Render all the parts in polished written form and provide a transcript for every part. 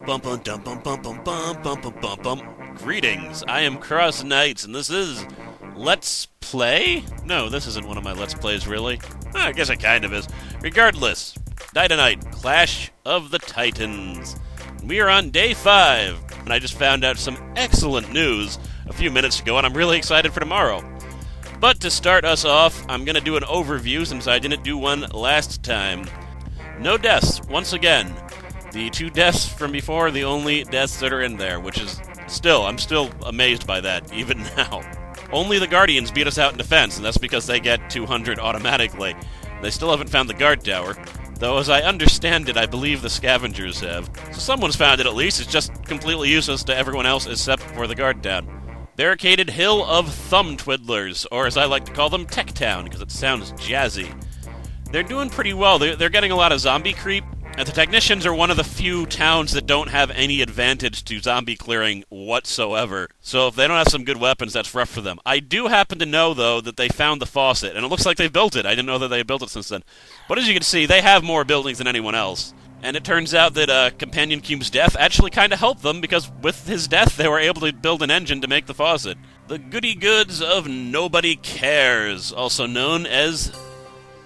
Bum bum dum bum bum bum bum bum bum bum bum. Greetings, I am CrossKnights, and this is Let's Play? No, this isn't one of my Let's Plays, really. I guess it kind of is. Regardless, Die2nite Clash of the Titans. We are on day 5, and I just found out some excellent news a few minutes ago, and I'm really excited for tomorrow. But to start us off, I'm going to do an overview since I didn't do one last time. No deaths, once again. The 2 deaths from before are the only deaths that are in there, which is I'm still amazed by that, even now. Only the Guardians beat us out in defense, and that's because they get 200 automatically. They still haven't found the guard tower, though as I understand it, I believe the Scavengers have. So someone's found it at least, it's just completely useless to everyone else except for the guard town. Barricaded Hill of Thumb Twiddlers, or as I like to call them, Tech Town, because it sounds jazzy. They're doing pretty well, they're getting a lot of zombie creep, and the Technicians are one of the few towns that don't have any advantage to zombie clearing whatsoever. So if they don't have some good weapons, that's rough for them. I do happen to know, though, that they found the faucet, and it looks like they've built it. I didn't know that they had built it since then. But as you can see, they have more buildings than anyone else. And it turns out that Companion Cube's death actually kind of helped them, because with his death, they were able to build an engine to make the faucet. The goody goods of Nobody Cares, also known as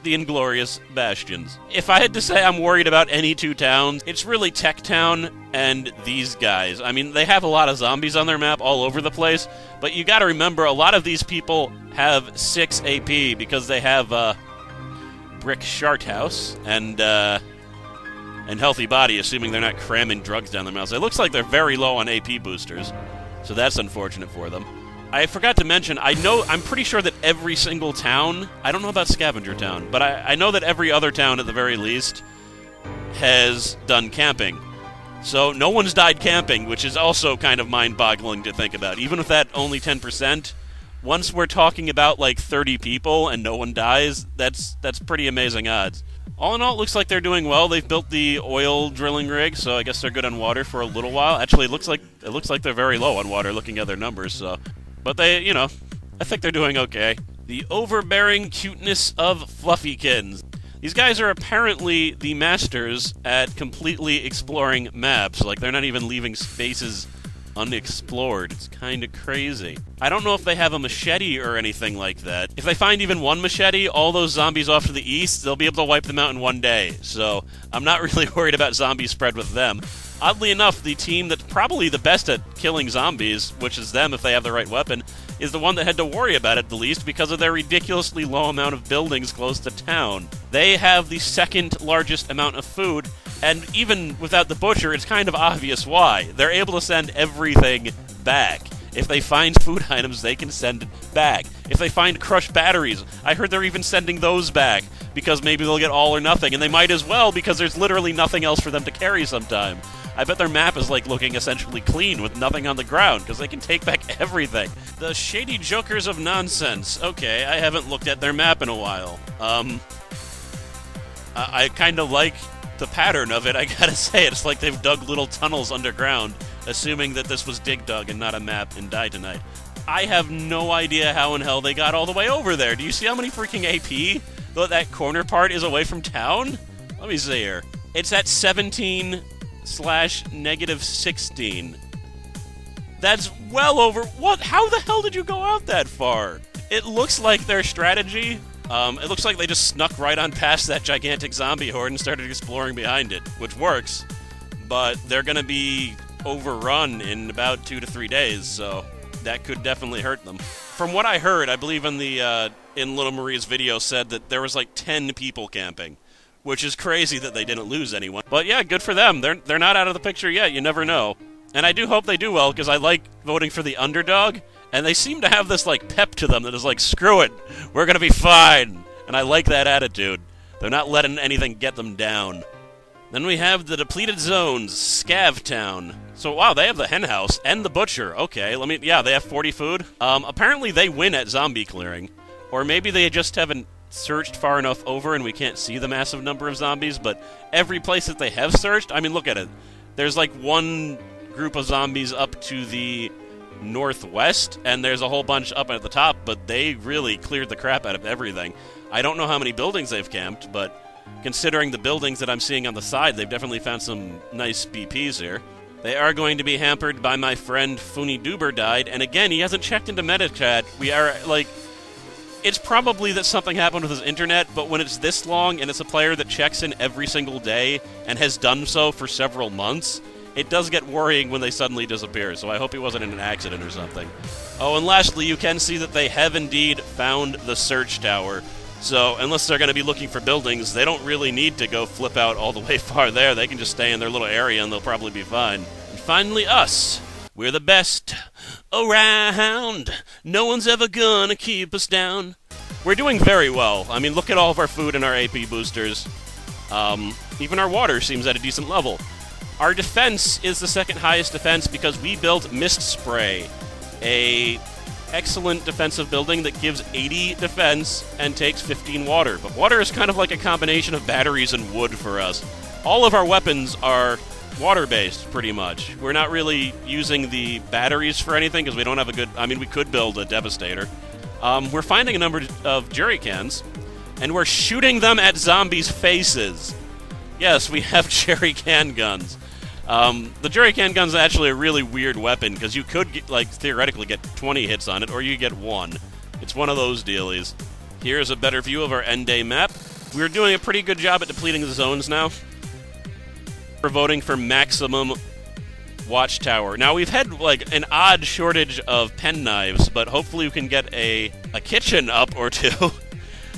the Inglorious bastions. If I had to say I'm worried about any 2 towns, it's really Tech Town and these guys. I mean, they have a lot of zombies on their map all over the place, but you gotta remember, a lot of these people have 6 AP because they have Brick Shart House and Healthy Body, assuming they're not cramming drugs down their mouths. It looks like they're very low on AP boosters, so that's unfortunate for them. I forgot to mention, I'm pretty sure that every single town, I don't know about Scavenger Town, but I know that every other town at the very least has done camping. So no one's died camping, which is also kind of mind-boggling to think about. Even with that only 10%, once we're talking about like 30 people and no one dies, that's pretty amazing odds. All in all, it looks like they're doing well. They've built the oil drilling rig, so I guess they're good on water for a little while. Actually, it looks like they're very low on water looking at their numbers, so. But they, I think they're doing okay. The overbearing cuteness of fluffykins. These guys are apparently the masters at completely exploring maps. Like, they're not even leaving spaces unexplored. It's kind of crazy. I don't know if they have a machete or anything like that. If they find even one machete, all those zombies off to the east, they'll be able to wipe them out in one day. So, I'm not really worried about zombie spread with them. Oddly enough, the team that's probably the best at killing zombies, which is them if they have the right weapon, is the one that had to worry about it the least because of their ridiculously low amount of buildings close to town. They have the second largest amount of food, and even without the butcher, it's kind of obvious why. They're able to send everything back. If they find food items, they can send it back. If they find crushed batteries, I heard they're even sending those back, because maybe they'll get all or nothing, and they might as well, because there's literally nothing else for them to carry sometime. I bet their map is like looking essentially clean with nothing on the ground, because they can take back everything. The Shady Jokers of Nonsense. Okay, I haven't looked at their map in a while. I kind of like the pattern of it, I gotta say. It's like they've dug little tunnels underground, assuming that this was Dig Dug and not a map in Die2nite. I have no idea how in hell they got all the way over there. Do you see how many freaking AP that corner part is away from town? Let me see here. It's at 17/-16. That's well over. What? How the hell did you go out that far? It looks like their strategy. It looks like they just snuck right on past that gigantic zombie horde and started exploring behind it, which works. But they're gonna be overrun in about 2 to 3 days, so that could definitely hurt them. From what I heard, I believe in LilMarie's video said that there was like 10 people camping, which is crazy that they didn't lose anyone. But yeah, good for them. They're not out of the picture yet. You never know. And I do hope they do well, because I like voting for the underdog, and they seem to have this like pep to them that is like, screw it, we're gonna be fine. And I like that attitude. They're not letting anything get them down. Then we have the Depleted Zones, Scav Town. So wow, they have the hen house and the butcher. Okay, they have 40 food. Apparently they win at zombie clearing. Or maybe they just haven't searched far enough over and we can't see the massive number of zombies, but every place that they have searched, I mean, look at it. There's like one group of zombies up to the northwest, and there's a whole bunch up at the top, but they really cleared the crap out of everything. I don't know how many buildings they've camped, but considering the buildings that I'm seeing on the side, they've definitely found some nice BPs here. They are going to be hampered by my friend Funi Duber died, and again, he hasn't checked into Metachat. We are, like... It's probably that something happened with his internet, but when it's this long and it's a player that checks in every single day and has done so for several months, it does get worrying when they suddenly disappear, so I hope he wasn't in an accident or something. Oh, and lastly, you can see that they have indeed found the search tower. So, unless they're going to be looking for buildings, they don't really need to go flip out all the way far there. They can just stay in their little area and they'll probably be fine. And finally, us. We're the best around. No one's ever gonna keep us down. We're doing very well. I mean, look at all of our food and our AP boosters. Even our water seems at a decent level. Our defense is the second highest defense because we built Mist Spray, a excellent defensive building that gives 80 defense and takes 15 water. But water is kind of like a combination of batteries and wood for us. All of our weapons are water-based, pretty much. We're not really using the batteries for anything because we don't have a good... I mean, we could build a Devastator. We're finding a number of jerrycans, and we're shooting them at zombies' faces. Yes, we have jerrycan guns. The jerrycan gun's actually a really weird weapon because you could, theoretically get 20 hits on it, or you get 1. It's one of those dealies. Here's a better view of our end day map. We're doing a pretty good job at depleting the zones now. We're voting for maximum watchtower. Now, we've had, an odd shortage of penknives, but hopefully we can get a kitchen up or two,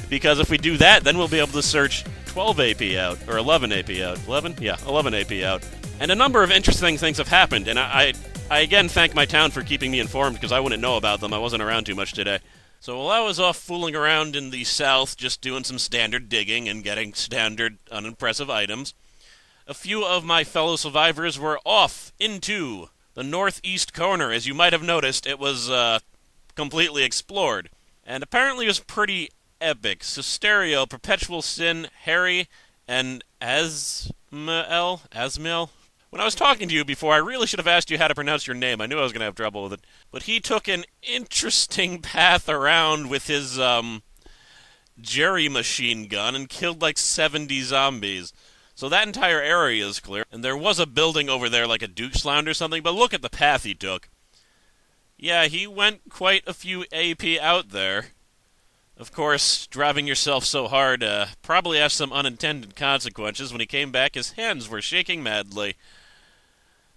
because if we do that, then we'll be able to search 12 AP out, or 11 AP out. 11? Yeah, 11 AP out. And a number of interesting things have happened, and I again thank my town for keeping me informed, because I wouldn't know about them. I wasn't around too much today. So while I was off fooling around in the south, just doing some standard digging and getting standard unimpressive items, a few of my fellow survivors were off into the northeast corner. As you might have noticed, it was completely explored. And apparently it was pretty epic. So Stereo, Perpetual Sin, Harry, and Asmael? When I was talking to you before, I really should have asked you how to pronounce your name. I knew I was going to have trouble with it. But he took an interesting path around with his jerry machine gun and killed 70 zombies. So that entire area is clear, and there was a building over there like a Duke's Lounge or something, but look at the path he took. Yeah, he went quite a few AP out there. Of course, driving yourself so hard probably has some unintended consequences. When he came back, his hands were shaking madly.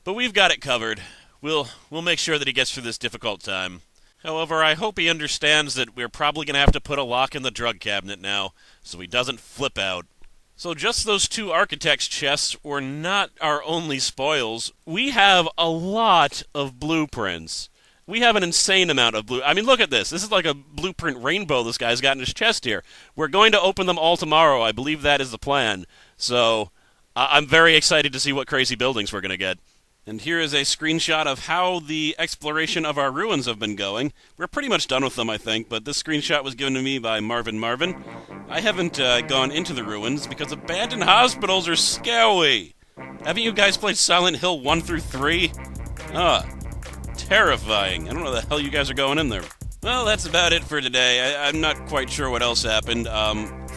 But we've got it covered. We'll make sure that he gets through this difficult time. However, I hope he understands that we're probably going to have to put a lock in the drug cabinet now, so he doesn't flip out. So just those 2 architect's chests were not our only spoils. We have a lot of blueprints. We have an insane amount of I mean, look at this. This is like a blueprint rainbow this guy's got in his chest here. We're going to open them all tomorrow. I believe that is the plan. So I'm very excited to see what crazy buildings we're going to get. And here is a screenshot of how the exploration of our ruins have been going. We're pretty much done with them, I think, but this screenshot was given to me by Marvin. I haven't gone into the ruins because abandoned hospitals are scary. Haven't you guys played Silent Hill 1 through 3? Terrifying. I don't know the hell you guys are going in there. Well, that's about it for today. I'm not quite sure what else happened.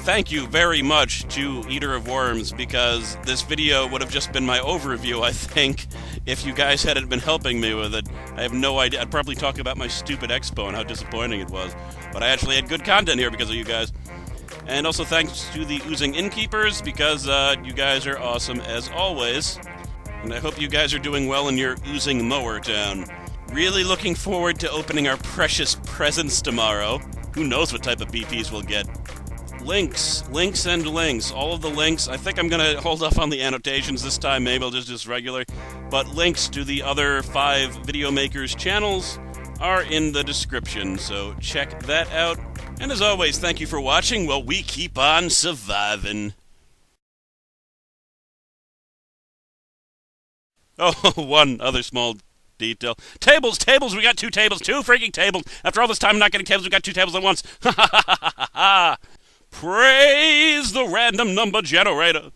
Thank you very much to Eater of Worms, because this video would have just been my overview, I think, if you guys hadn't been helping me with it. I have no idea. I'd probably talk about my stupid expo and how disappointing it was. But I actually had good content here because of you guys. And also thanks to the Oozing Innkeepers, because you guys are awesome as always. And I hope you guys are doing well in your Oozing Mower Town. Really looking forward to opening our precious presents tomorrow. Who knows what type of BPs we'll get. Links, and links. All of the links. I think I'm going to hold off on the annotations this time. Maybe I'll just do regular. But links to the other 5 video makers' channels are in the description, so check that out. And as always, thank you for watching while we keep on surviving. Oh, one other small detail. Tables! We got 2 tables! 2 freaking tables! After all this time not getting tables, we got 2 tables at once! Ha ha ha ha ha! Praise the random number generator!